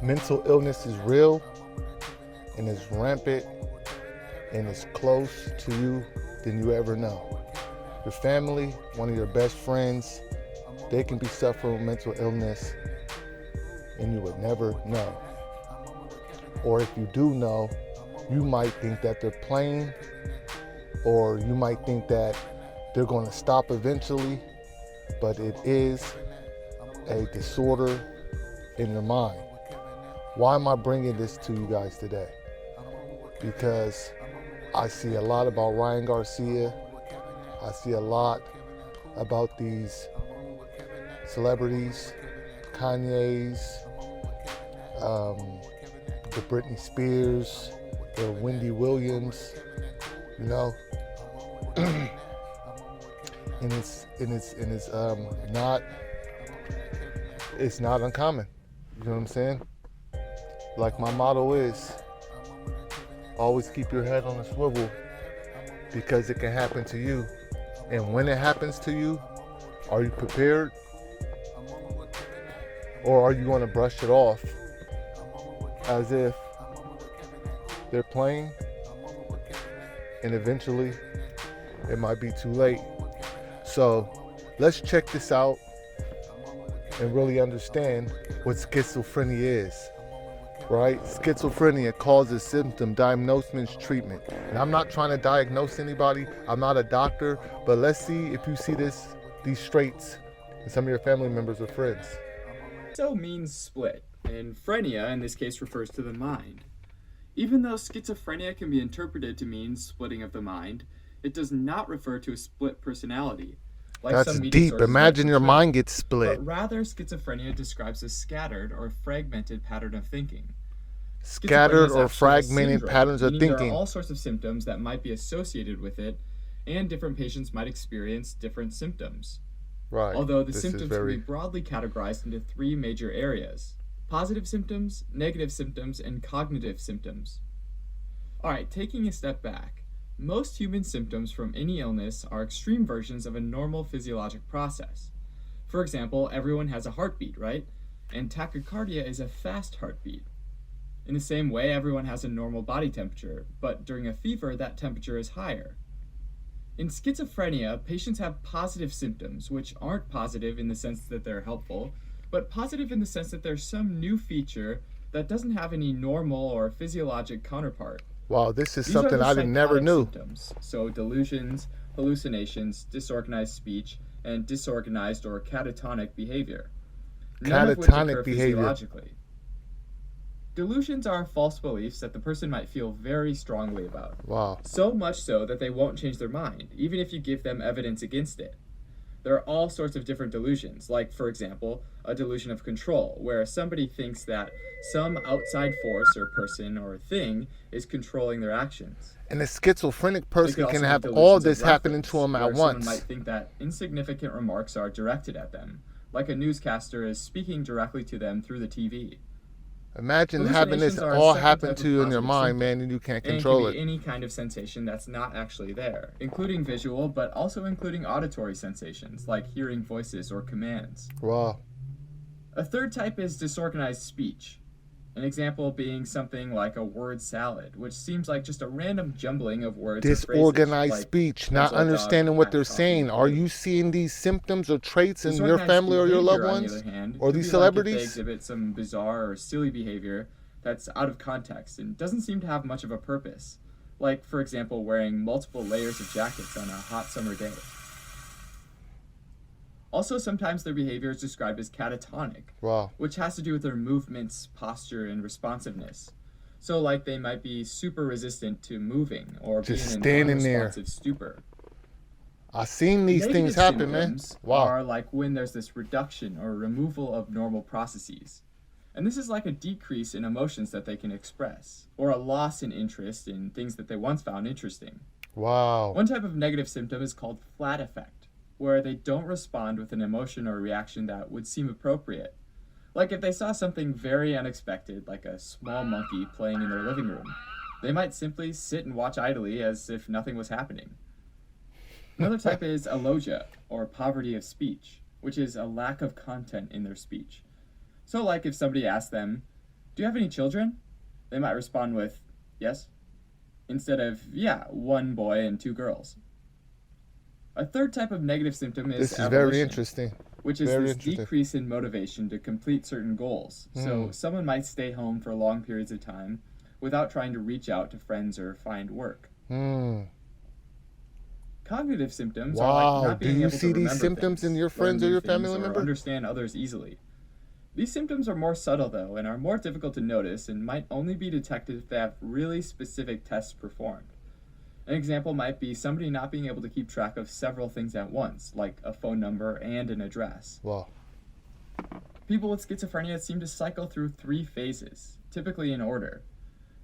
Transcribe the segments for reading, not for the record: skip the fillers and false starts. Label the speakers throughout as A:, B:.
A: mental illness is real and is rampant and is close to you than you ever know. Your family, one of your best friends, they can be suffering with mental illness and you would never know. Or if you do know, you might think that they're playing, or you might think that they're going to stop eventually, but it is a disorder in your mind. Why am I bringing this to you guys today? Because I see a lot about Ryan Garcia. I see a lot about these celebrities, Kanye's, the Britney Spears, the Wendy Williams, you know, and it's not uncommon. You know what I'm saying? Like my motto is, always keep your head on a swivel because it can happen to you. And when it happens to you, are you prepared? Or are you going to brush it off as if they're playing and eventually it might be too late? So let's check this out and really understand what schizophrenia is, right? Schizophrenia causes symptom, diagnosis, treatment. And I'm not trying to diagnose anybody. I'm not a doctor, but let's see if you see these traits in some of your family members or friends.
B: Schizo means split, and phrenia in this case refers to the mind. Even though schizophrenia can be interpreted to mean splitting of the mind, it does not refer to a split personality. Like
A: That's
B: some media
A: deep.
B: sources
A: Imagine
B: might
A: your
B: portray.
A: mind gets split.
B: But rather, schizophrenia describes a scattered or fragmented pattern of thinking.
A: Scattered
B: Schizophrenia is
A: or
B: actually a
A: fragmented
B: syndrome,
A: patterns of
B: meaning there
A: thinking.
B: are all sorts of symptoms that might be associated with it, and different patients might experience different symptoms.
A: Right.
B: Although the
A: This
B: symptoms
A: is
B: can be broadly categorized into three major areas: positive symptoms, negative symptoms, and cognitive symptoms. Alright, taking a step back, most human symptoms from any illness are extreme versions of a normal physiologic process. For example, everyone has a heartbeat, right? And tachycardia is a fast heartbeat. In the same way, everyone has a normal body temperature, but during a fever, that temperature is higher. In schizophrenia, patients have positive symptoms, which aren't positive in the sense that they're helpful, but positive in the sense that there's some new feature that doesn't have any normal or physiologic counterpart.
A: Wow, this is
B: These are
A: something
B: the
A: I never
B: psychotic
A: knew.
B: symptoms, so delusions, hallucinations, disorganized speech, and disorganized or catatonic behavior. None of which
A: Catatonic
B: occur
A: behavior.
B: physiologically. Delusions are false beliefs that the person might feel very strongly about.
A: Wow.
B: So much so that they won't change their mind, even if you give them evidence against it. There are all sorts of different delusions, like, for example, a delusion of control, where somebody thinks that some outside force or person or thing is controlling their actions.
A: And a schizophrenic person
B: They could
A: can
B: also
A: have
B: be
A: all
B: delusions
A: this
B: of
A: happening to them
B: reference,
A: at
B: where someone
A: once.
B: might think that insignificant remarks are directed at them, like a newscaster is speaking directly to them through the TV.
A: Imagine having this
B: Hallucinations are a
A: all
B: second
A: happen
B: type
A: to
B: of
A: you in your
B: positive
A: mind,
B: symptom,
A: man, and you can't
B: and
A: control
B: can be
A: it.
B: any kind of sensation that's not actually there, including visual, but also including auditory sensations, like hearing voices or commands.
A: Wow.
B: A third type is disorganized speech. An example being something like a word salad, which seems like just a random jumbling of words or phrases,
A: Disorganized
B: like
A: speech, not
B: pencil, dog,
A: understanding what
B: cat,
A: they're
B: coffee,
A: saying. Are
B: blue.
A: you seeing these symptoms or traits in your
B: Disorganized
A: family or your loved
B: behavior, on the
A: ones?
B: other hand,
A: Or
B: could
A: these
B: be like if they
A: celebrities?
B: exhibit some bizarre or silly behavior that's out of context and doesn't seem to have much of a purpose. Like, for example, wearing multiple layers of jackets on a hot summer day. Also, sometimes their behavior is described as catatonic,
A: Wow.
B: which has to do with their movements, posture, and responsiveness. So, like, they might be super resistant to moving or
A: Just
B: be in an
A: standing there.
B: unresponsive stupor.
A: I've seen these
B: Negative
A: things happen, man.
B: symptoms
A: Wow.
B: are like when there's this reduction or removal of normal processes. And this is like a decrease in emotions that they can express, or a loss in interest in things that they once found interesting.
A: Wow.
B: One type of negative symptom is called flat affect, where they don't respond with an emotion or reaction that would seem appropriate. Like if they saw something very unexpected, like a small monkey playing in their living room, they might simply sit and watch idly as if nothing was happening. Another type is alogia, or poverty of speech, which is a lack of content in their speech. So like if somebody asked them, "Do you have any children?" They might respond with, "Yes," instead of, "Yeah, one boy and two girls." A third type of negative symptom is
A: This is very
B: avolition,
A: interesting.
B: which is
A: Very
B: this
A: interesting.
B: decrease in motivation to complete certain goals. So someone might stay home for long periods of time without trying to reach out to friends or find work. Cognitive symptoms are
A: Wow.
B: like not
A: Do
B: being
A: you
B: able to
A: see these
B: remember
A: symptoms in
B: things,
A: your friends
B: learn
A: or
B: new
A: your family
B: things, or
A: member?
B: understand others easily. These symptoms are more subtle, though, and are more difficult to notice and might only be detected if they have really specific tests performed. An example might be somebody not being able to keep track of several things at once, like a phone number and an address.
A: Wow.
B: People with schizophrenia seem to cycle through 3 phases, typically in order.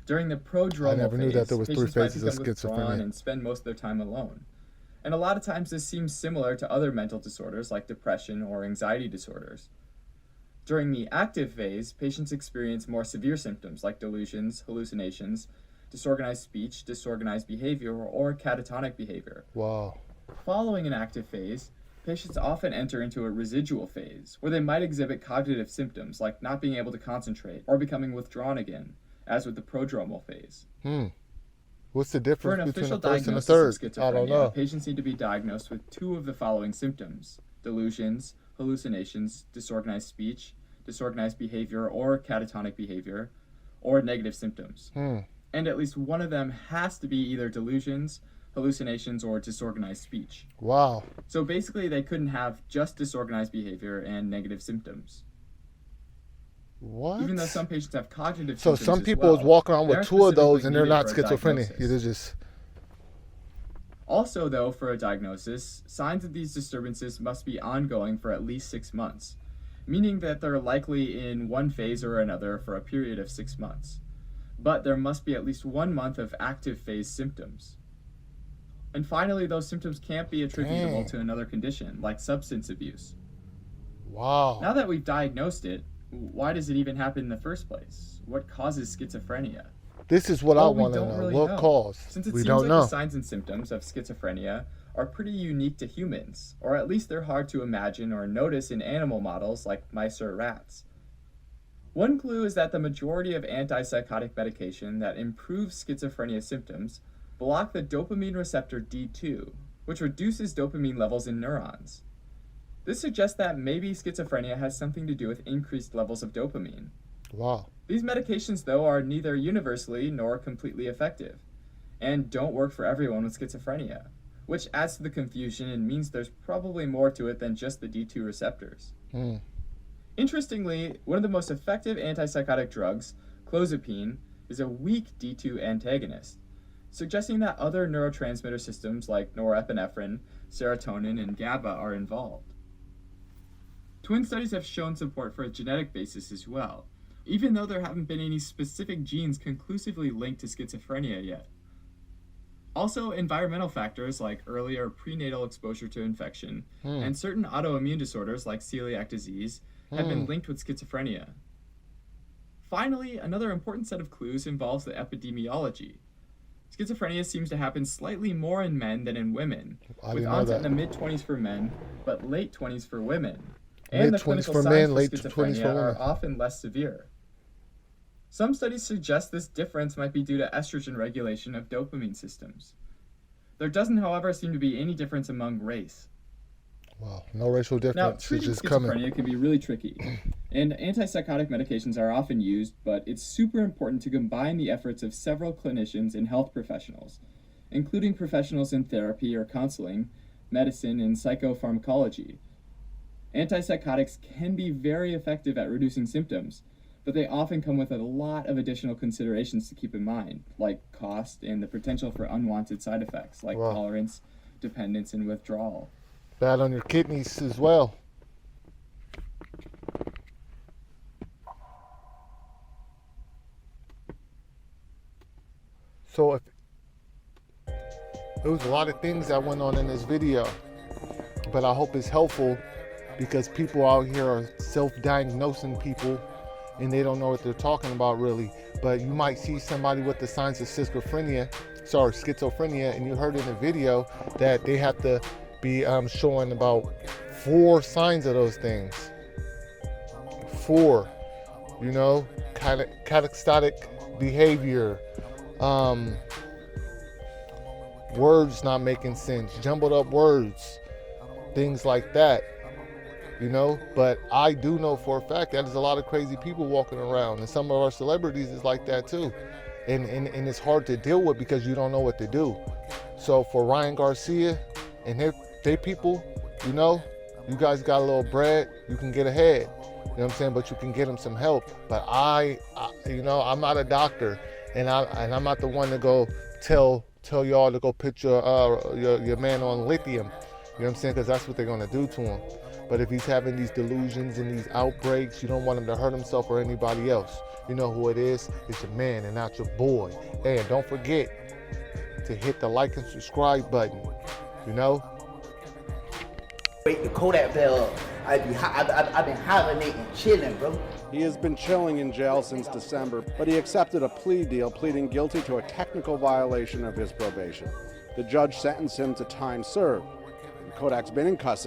B: During the prodromal
A: I never knew
B: phase,
A: that there was 3
B: patients might
A: phases of
B: become withdrawn
A: schizophrenia.
B: and spend most of their time alone. And a lot of times this seems similar to other mental disorders like depression or anxiety disorders. During the active phase, patients experience more severe symptoms like delusions, hallucinations, disorganized speech, disorganized behavior, or catatonic behavior.
A: Wow.
B: Following an active phase, patients often enter into a residual phase, where they might exhibit cognitive symptoms like not being able to concentrate or becoming withdrawn again, as with the prodromal phase.
A: What's the
B: For an
A: difference between
B: official
A: the first and the
B: diagnosis of
A: third? I don't know.
B: schizophrenia, patients need to be diagnosed with 2 of the following symptoms: delusions, hallucinations, disorganized speech, disorganized behavior or catatonic behavior, or negative symptoms. And at least one of them has to be either delusions, hallucinations, or disorganized speech.
A: Wow.
B: So basically, they couldn't have just disorganized behavior and negative symptoms.
A: What?
B: Even though some patients have cognitive
A: So
B: symptoms
A: some
B: as
A: people
B: well,
A: is walking around
B: they
A: with
B: aren't
A: 2 of those
B: specifically
A: and they're
B: needed
A: not
B: for a
A: schizophrenic.
B: diagnosis.
A: They're just...
B: Also, though, for a diagnosis, signs of these disturbances must be ongoing for at least 6 months, meaning that they're likely in one phase or another for a period of 6 months. But there must be at least 1 month of active phase symptoms. And finally, those symptoms can't be attributable to another condition, like substance abuse.
A: Wow.
B: Now that we've diagnosed it, why does it even happen in the first place? What causes schizophrenia?
A: This is what I
B: Well, we
A: want to
B: don't
A: know.
B: really
A: What
B: know.
A: cause?
B: Since it
A: We
B: seems
A: don't
B: like
A: know.
B: the signs and symptoms of schizophrenia are pretty unique to humans, or at least they're hard to imagine or notice in animal models like mice or rats. One clue is that the majority of antipsychotic medication that improves schizophrenia symptoms block the dopamine receptor D2, which reduces dopamine levels in neurons. This suggests that maybe schizophrenia has something to do with increased levels of dopamine.
A: Wow.
B: These medications, though, are neither universally nor completely effective, and don't work for everyone with schizophrenia, which adds to the confusion and means there's probably more to it than just the D2 receptors. Interestingly, one of the most effective antipsychotic drugs, clozapine, is a weak D2 antagonist, suggesting that other neurotransmitter systems like norepinephrine, serotonin, and GABA are involved. Twin studies have shown support for a genetic basis as well, even though there haven't been any specific genes conclusively linked to schizophrenia yet. Also, environmental factors like earlier prenatal exposure to infection and certain autoimmune disorders like celiac disease have been linked with schizophrenia. Finally, another important set of clues involves the epidemiology. Schizophrenia seems to happen slightly more in men than in women, with onset in the mid-20s for men, but late 20s for women. And the clinical
A: for
B: signs
A: men,
B: for
A: late 20s for
B: schizophrenia are
A: women.
B: often less severe. Some studies suggest this difference might be due to estrogen regulation of dopamine systems. There doesn't, however, seem to be any difference among race.
A: Wow. No racial
B: Now,
A: difference. It's
B: treating
A: just
B: schizophrenia
A: coming.
B: can be really tricky, and antipsychotic medications are often used, but it's super important to combine the efforts of several clinicians and health professionals, including professionals in therapy or counseling, medicine, and psychopharmacology. Antipsychotics can be very effective at reducing symptoms, but they often come with a lot of additional considerations to keep in mind, like cost and the potential for unwanted side effects like tolerance, dependence, and withdrawal.
A: Bad on your kidneys as well. So if there was a lot of things that went on in this video, but I hope it's helpful because people out here are self-diagnosing people and they don't know what they're talking about really. But you might see somebody with the signs of schizophrenia, and you heard in the video that they have to be showing about 4 signs of those things. 4. you know, catastatic behavior, words not making sense, jumbled up words, things like that, you know. But I do know for a fact that there's a lot of crazy people walking around, and some of our celebrities is like that too. And it's hard to deal with because you don't know what to do. So for Ryan Garcia and they people, you know, you guys got a little bread, you can get ahead. You know what I'm saying? But you can get them some help. But I you know, I'm not a doctor, and I'm not the one to go tell y'all to go put your man on lithium. You know what I'm saying? Because that's what they're gonna do to him. But if he's having these delusions and these outbreaks, you don't want him to hurt himself or anybody else. You know who it is? It's your man and not your boy. And don't forget to hit the like and subscribe button. You know?
C: Break the Kodak bell. I've been hibernating, chilling, bro.
D: He has been chilling in jail since December, but he accepted a plea deal, pleading guilty to a technical violation of his probation. The judge sentenced him to time served. Kodak's been in custody